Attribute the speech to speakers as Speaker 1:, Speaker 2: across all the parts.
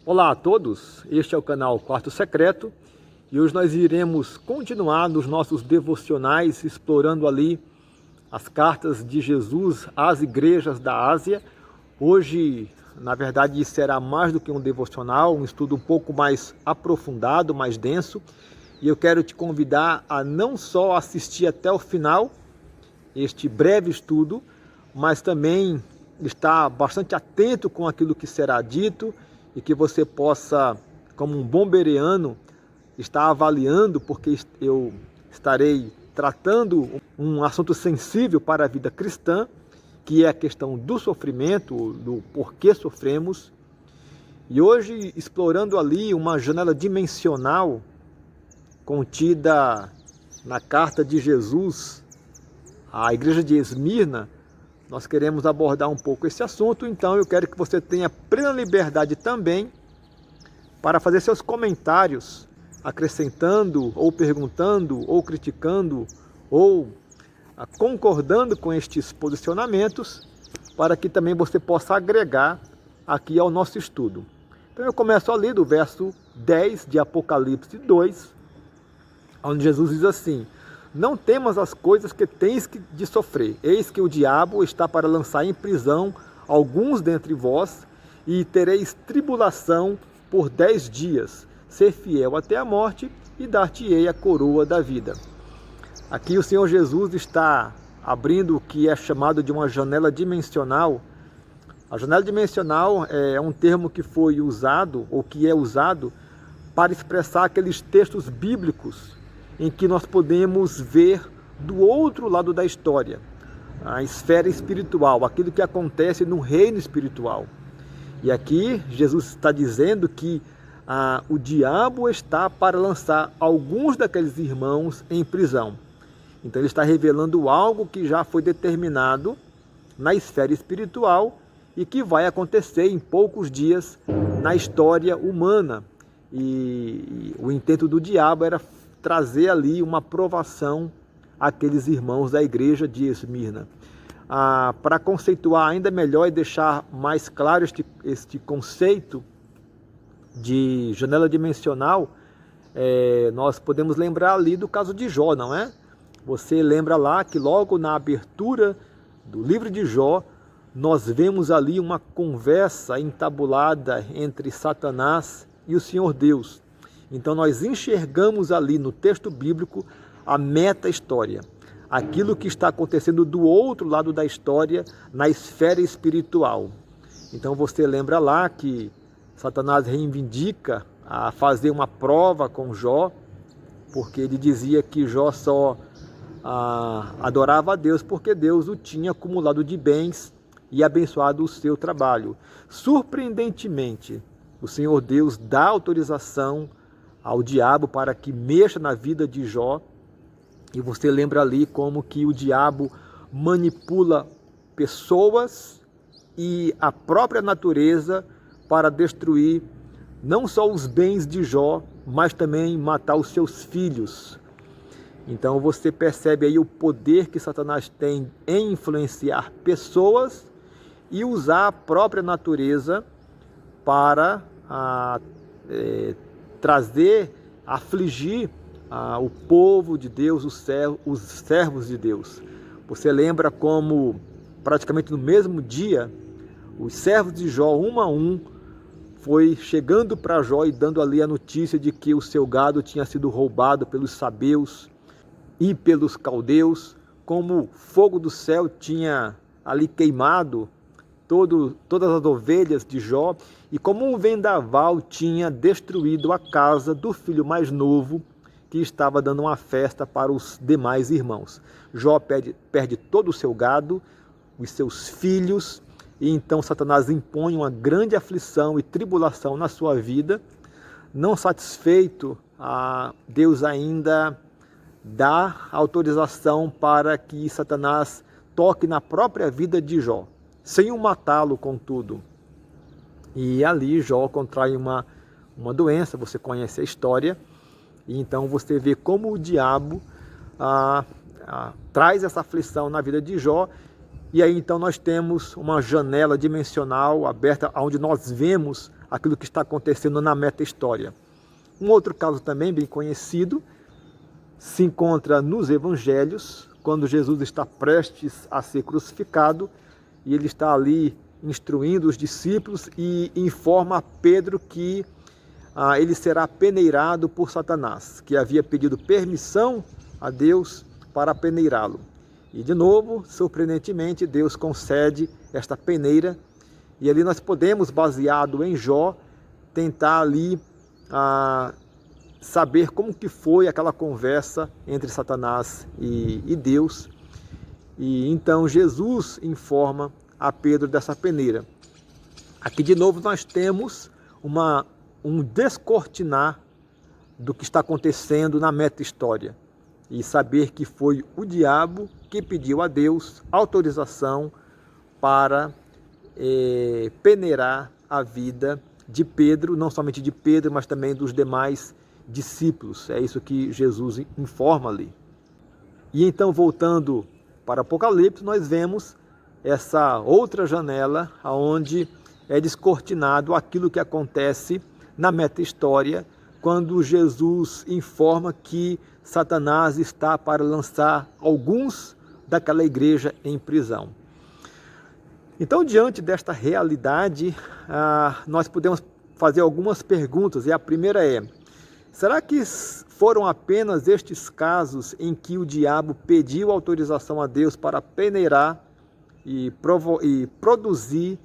Speaker 1: Olá a todos, este é o canal Quarto Secreto e hoje nós iremos continuar nos nossos devocionais explorando ali as cartas de Jesus às igrejas da Ásia. Hoje, na verdade, será mais do que um devocional, um estudo um pouco mais aprofundado, mais denso, e eu quero te convidar a não só assistir até o final este breve estudo, mas também estar bastante atento com aquilo que será dito e que você possa, como um bom bereano, estar avaliando, porque eu estarei tratando um assunto sensível para a vida cristã, que é a questão do sofrimento, do porquê sofremos. E hoje, explorando ali uma janela dimensional contida na carta de Jesus à igreja de Esmirna, nós queremos abordar um pouco esse assunto, então eu quero que você tenha plena liberdade também para fazer seus comentários, acrescentando, ou perguntando, ou criticando, ou concordando com estes posicionamentos, para que também você possa agregar aqui ao nosso estudo. Então eu começo ali do verso 10 de Apocalipse 2, onde Jesus diz assim: não temas as coisas que tens de sofrer. Eis que o diabo está para lançar em prisão alguns dentre vós, e tereis tribulação por 10 dias. Ser fiel até a morte, e dar-te-ei a coroa da vida. Aqui o Senhor Jesus está abrindo o que é chamado de uma janela dimensional. A janela dimensional é um termo que foi usado, ou que é usado, para expressar aqueles textos bíblicos em que nós podemos ver do outro lado da história, a esfera espiritual, aquilo que acontece no reino espiritual. E aqui Jesus está dizendo que o diabo está para lançar alguns daqueles irmãos em prisão. Então ele está revelando algo que já foi determinado na esfera espiritual e que vai acontecer em poucos dias na história humana. E o intento do diabo era trazer ali uma provação àqueles irmãos da igreja de Esmirna. Para conceituar ainda melhor e deixar mais claro este conceito de janela dimensional, nós podemos lembrar ali do caso de Jó, não é? Você lembra lá que logo na abertura do livro de Jó, nós vemos ali uma conversa entabulada entre Satanás e o Senhor Deus. Então nós enxergamos ali no texto bíblico a meta-história, aquilo que está acontecendo do outro lado da história, na esfera espiritual. Então você lembra lá que Satanás reivindica a fazer uma prova com Jó, porque ele dizia que Jó só adorava a Deus porque Deus o tinha acumulado de bens e abençoado o seu trabalho. Surpreendentemente, o Senhor Deus dá autorização ao diabo para que mexa na vida de Jó, e você lembra ali como que o diabo manipula pessoas e a própria natureza para destruir não só os bens de Jó, mas também matar os seus filhos. Então você percebe aí o poder que Satanás tem em influenciar pessoas e usar a própria natureza para trazer, afligir o povo de Deus, os servos de Deus. Você lembra como praticamente no mesmo dia, os servos de Jó, um a um, foi chegando para Jó e dando ali a notícia de que o seu gado tinha sido roubado pelos sabeus e pelos caldeus, como fogo do céu tinha ali queimado todas as ovelhas de Jó, e como um vendaval tinha destruído a casa do filho mais novo, que estava dando uma festa para os demais irmãos. Jó perde todo o seu gado, os seus filhos, e então Satanás impõe uma grande aflição e tribulação na sua vida. Não satisfeito, Deus ainda dá autorização para que Satanás toque na própria vida de Jó, sem o matá-lo, contudo. E ali Jó contrai uma doença, você conhece a história, e então você vê como o diabo traz essa aflição na vida de Jó, e aí então nós temos uma janela dimensional aberta, onde nós vemos aquilo que está acontecendo na meta-história. Um outro caso também bem conhecido se encontra nos evangelhos, quando Jesus está prestes a ser crucificado e ele está ali instruindo os discípulos e informa a Pedro que ele será peneirado por Satanás, que havia pedido permissão a Deus para peneirá-lo. E de novo, surpreendentemente, Deus concede esta peneira e ali nós podemos, baseado em Jó, tentar ali saber como que foi aquela conversa entre Satanás e Deus. E então Jesus informa a Pedro dessa peneira. Aqui de novo nós temos um descortinar do que está acontecendo na meta-história e saber que foi o diabo que pediu a Deus autorização para peneirar a vida de Pedro, não somente de Pedro, mas também dos demais discípulos. É isso que Jesus informa ali. E então, voltando para Apocalipse, nós vemos essa outra janela onde é descortinado aquilo que acontece na meta-história, quando Jesus informa que Satanás está para lançar alguns daquela igreja em prisão. Então, diante desta realidade, nós podemos fazer algumas perguntas, e a primeira é: será que foram apenas estes casos em que o diabo pediu autorização a Deus para peneirar e produzir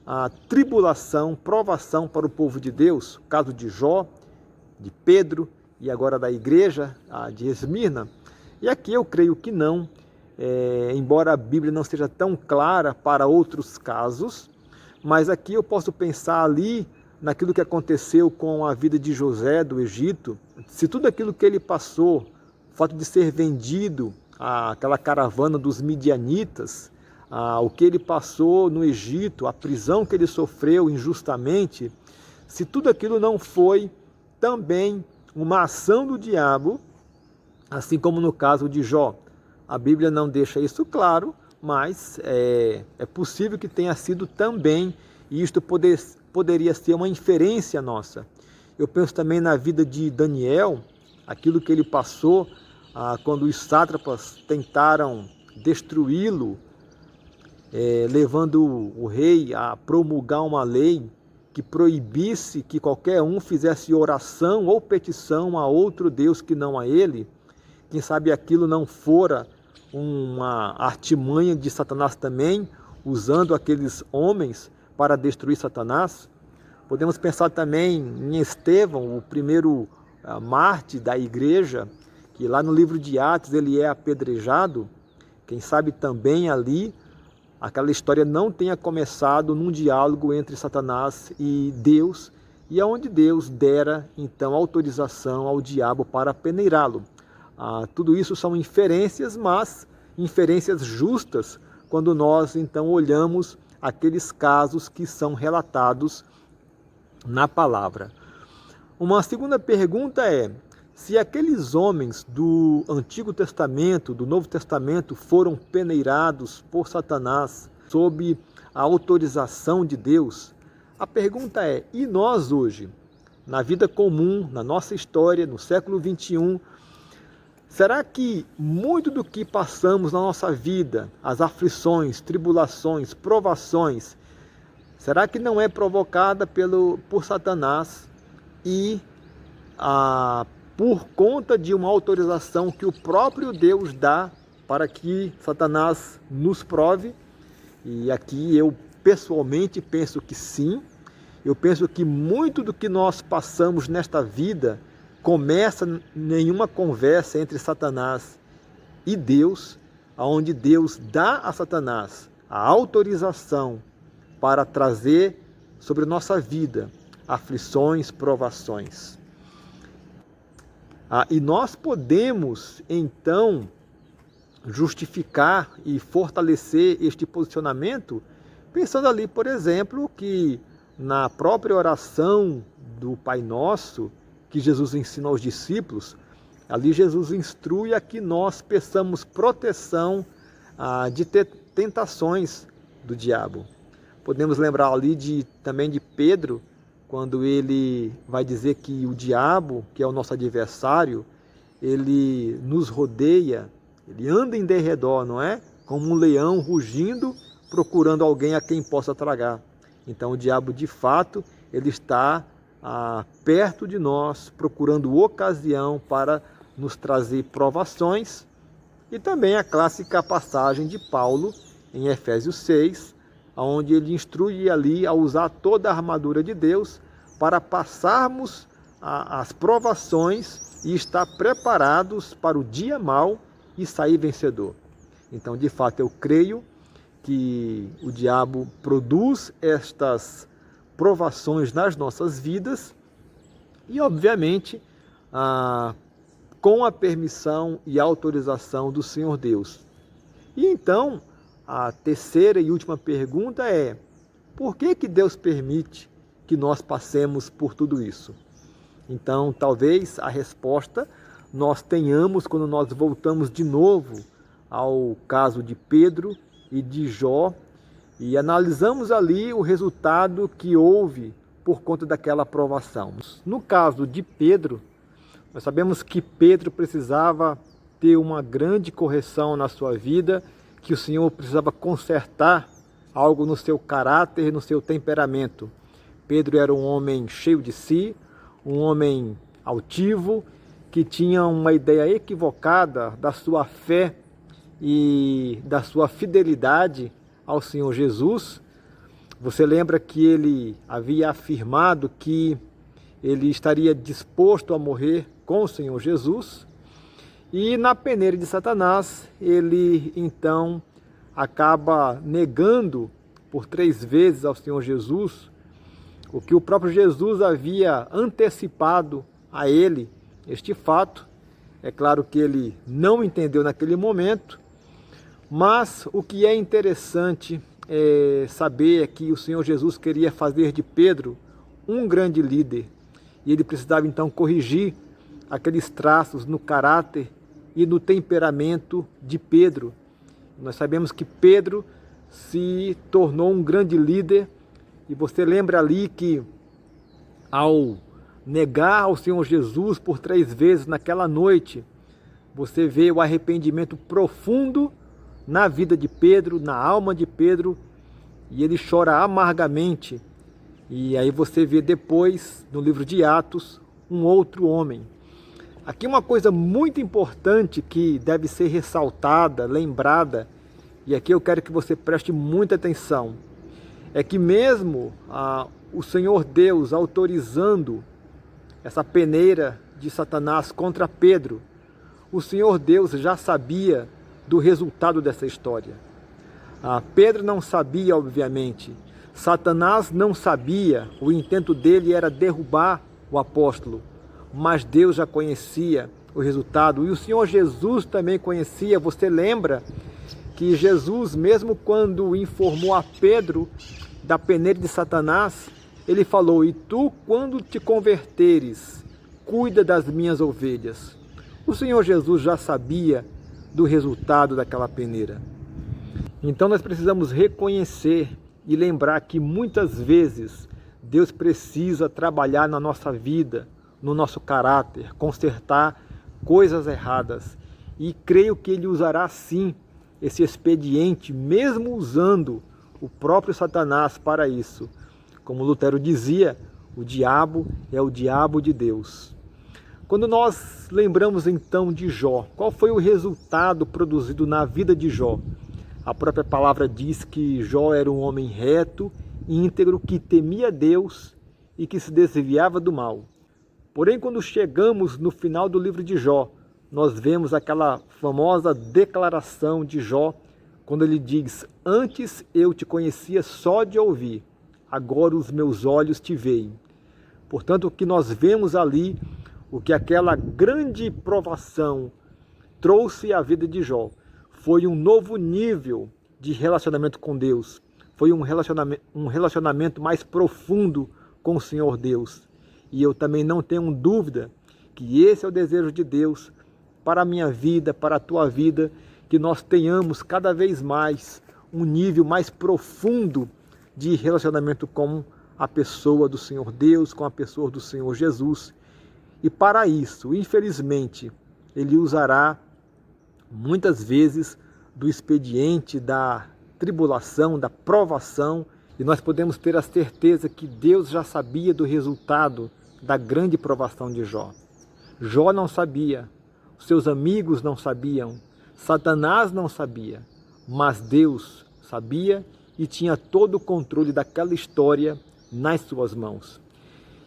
Speaker 1: a tribulação, provação para o povo de Deus? O caso de Jó, de Pedro e agora da igreja de Esmirna? E aqui eu creio que não, embora a Bíblia não seja tão clara para outros casos, mas aqui eu posso pensar ali naquilo que aconteceu com a vida de José do Egito. Se tudo aquilo que ele passou, o fato de ser vendido àquela caravana dos midianitas, o que ele passou no Egito, a prisão que ele sofreu injustamente, se tudo aquilo não foi também uma ação do diabo, assim como no caso de Jó. A Bíblia não deixa isso claro, mas é possível que tenha sido também, e isto poderia ser uma inferência nossa. Eu penso também na vida de Daniel, aquilo que ele passou quando os sátrapas tentaram destruí-lo, levando o rei a promulgar uma lei que proibisse que qualquer um fizesse oração ou petição a outro Deus que não a ele. Quem sabe aquilo não fora uma artimanha de Satanás também, usando aqueles homens para destruir Satanás. Podemos pensar também em Estevão, o primeiro mártir da igreja, que lá no livro de Atos ele é apedrejado. Quem sabe também ali aquela história não tenha começado num diálogo entre Satanás e Deus, e aonde Deus dera então autorização ao diabo para peneirá-lo. Tudo isso são inferências, mas inferências justas quando nós então olhamos aqueles casos que são relatados na palavra. Uma segunda pergunta é: se aqueles homens do Antigo Testamento, do Novo Testamento, foram peneirados por Satanás sob a autorização de Deus, a pergunta é: e nós hoje, na vida comum, na nossa história, no século XXI, será que muito do que passamos na nossa vida, as aflições, tribulações, provações, será que não é provocada por Satanás e por conta de uma autorização que o próprio Deus dá para que Satanás nos prove? E aqui eu pessoalmente penso que sim. Eu penso que muito do que nós passamos nesta vida começa em uma conversa entre Satanás e Deus, onde Deus dá a Satanás a autorização para trazer sobre nossa vida aflições, provações. E nós podemos, então, justificar e fortalecer este posicionamento pensando ali, por exemplo, que na própria oração do Pai Nosso, que Jesus ensina aos discípulos, ali Jesus instrui a que nós peçamos proteção de tentações do diabo. Podemos lembrar ali também de Pedro, quando ele vai dizer que o diabo, que é o nosso adversário, ele nos rodeia, ele anda em derredor, não é? Como um leão rugindo, procurando alguém a quem possa tragar. Então o diabo, de fato, ele está perto de nós, procurando ocasião para nos trazer provações. E também a clássica passagem de Paulo, em Efésios 6, onde ele instrui ali a usar toda a armadura de Deus para passarmos as provações e estar preparados para o dia mau e sair vencedor. Então, de fato, eu creio que o diabo produz estas provações nas nossas vidas e, obviamente, com a permissão e autorização do Senhor Deus. E então, a terceira e última pergunta é: por que Deus permite que nós passemos por tudo isso? Então, talvez a resposta nós tenhamos quando nós voltamos de novo ao caso de Pedro e de Jó e analisamos ali o resultado que houve por conta daquela provação. No caso de Pedro, nós sabemos que Pedro precisava ter uma grande correção na sua vida, que o Senhor precisava consertar algo no seu caráter, no seu temperamento. Pedro era um homem cheio de si, um homem altivo, que tinha uma ideia equivocada da sua fé e da sua fidelidade ao Senhor Jesus. Você lembra que ele havia afirmado que ele estaria disposto a morrer com o Senhor Jesus, e na peneira de Satanás ele então acaba negando por 3 vezes ao Senhor Jesus o que o próprio Jesus havia antecipado a ele, este fato. É claro que ele não entendeu naquele momento, mas o que é interessante saber é que o Senhor Jesus queria fazer de Pedro um grande líder, e ele precisava então corrigir aqueles traços no caráter e no temperamento de Pedro. Nós sabemos que Pedro se tornou um grande líder, e você lembra ali que ao negar ao Senhor Jesus por 3 vezes naquela noite, você vê o arrependimento profundo na vida de Pedro, na alma de Pedro, e ele chora amargamente. E aí você vê depois, no livro de Atos, um outro homem. Aqui uma coisa muito importante que deve ser ressaltada, lembrada, e aqui eu quero que você preste muita atenção, é que mesmo o Senhor Deus autorizando essa peneira de Satanás contra Pedro, o Senhor Deus já sabia do resultado dessa história. Pedro não sabia, obviamente. Satanás não sabia. O intento dele era derrubar o apóstolo. Mas Deus já conhecia o resultado. E o Senhor Jesus também conhecia. Você lembra que Jesus, mesmo quando informou a Pedro da peneira de Satanás, ele falou: e tu, quando te converteres, cuida das minhas ovelhas. O Senhor Jesus já sabia do resultado daquela peneira. Então nós precisamos reconhecer e lembrar que muitas vezes Deus precisa trabalhar na nossa vida, no nosso caráter, consertar coisas erradas. E creio que Ele usará sim esse expediente, mesmo usando o próprio Satanás para isso. Como Lutero dizia, o diabo é o diabo de Deus. Quando nós lembramos então de Jó, qual foi o resultado produzido na vida de Jó? A própria palavra diz que Jó era um homem reto, íntegro, que temia Deus e que se desviava do mal. Porém, quando chegamos no final do livro de Jó, nós vemos aquela famosa declaração de Jó, quando ele diz: antes eu te conhecia só de ouvir, agora os meus olhos te veem. Portanto, o que nós vemos ali, o que aquela grande provação trouxe à vida de Jó, foi um novo nível de relacionamento com Deus. Foi um relacionamento mais profundo com o Senhor Deus. E eu também não tenho dúvida que esse é o desejo de Deus para a minha vida, para a tua vida, que nós tenhamos cada vez mais um nível mais profundo de relacionamento com a pessoa do Senhor Deus, com a pessoa do Senhor Jesus. E para isso, infelizmente, ele usará muitas vezes do expediente da tribulação, da provação, e nós podemos ter a certeza que Deus já sabia do resultado da grande provação de Jó. Jó não sabia, seus amigos não sabiam, Satanás não sabia, mas Deus sabia e tinha todo o controle daquela história nas suas mãos.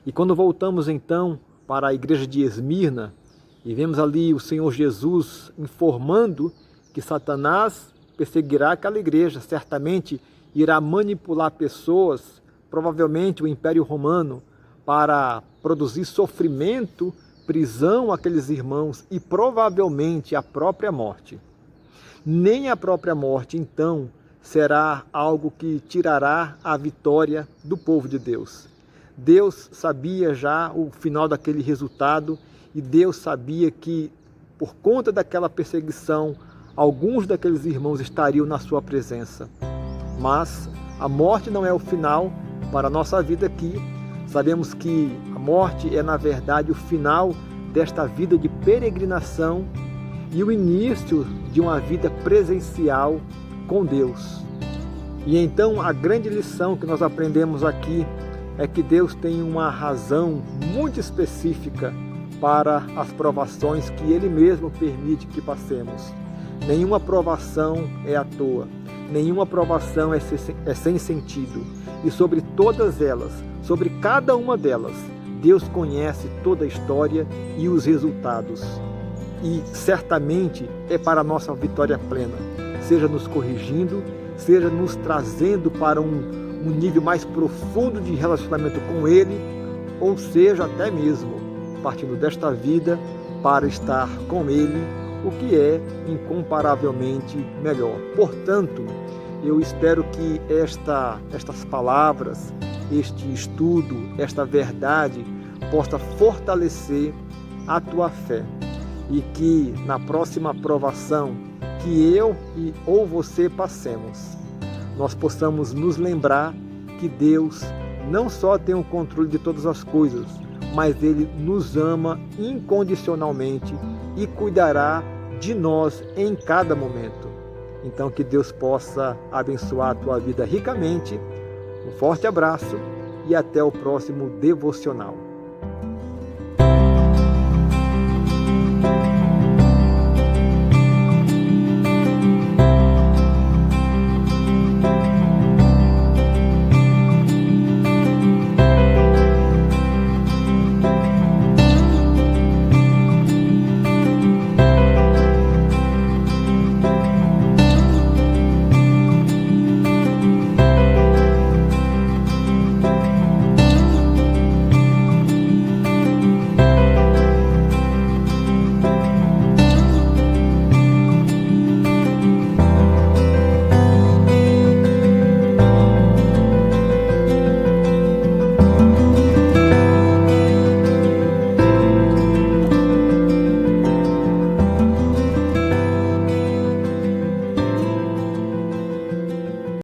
Speaker 1: E quando voltamos então para a igreja de Esmirna e vemos ali o Senhor Jesus informando que Satanás perseguirá aquela igreja, certamente irá manipular pessoas, provavelmente o Império Romano, para produzir sofrimento, prisão àqueles irmãos e provavelmente a própria morte. Nem a própria morte, então, será algo que tirará a vitória do povo de Deus. Deus sabia já o final daquele resultado e Deus sabia que, por conta daquela perseguição, alguns daqueles irmãos estariam na sua presença. Mas a morte não é o final para a nossa vida aqui. Sabemos que a morte é, na verdade, o final desta vida de peregrinação e o início de uma vida presencial com Deus. E então a grande lição que nós aprendemos aqui é que Deus tem uma razão muito específica para as provações que Ele mesmo permite que passemos. Nenhuma provação é à toa, nenhuma provação é sem sentido. E sobre todas elas, sobre cada uma delas, Deus conhece toda a história e os resultados. E certamente é para a nossa vitória plena, seja nos corrigindo, seja nos trazendo para um nível mais profundo de relacionamento com Ele, ou seja, até mesmo partindo desta vida para estar com Ele, o que é incomparavelmente melhor. Portanto, eu espero que estas palavras, este estudo, esta verdade possa fortalecer a tua fé e que na próxima provação que eu ou você passemos, nós possamos nos lembrar que Deus não só tem o controle de todas as coisas, mas Ele nos ama incondicionalmente e cuidará de nós em cada momento. Então que Deus possa abençoar a tua vida ricamente. Um forte abraço e até o próximo devocional.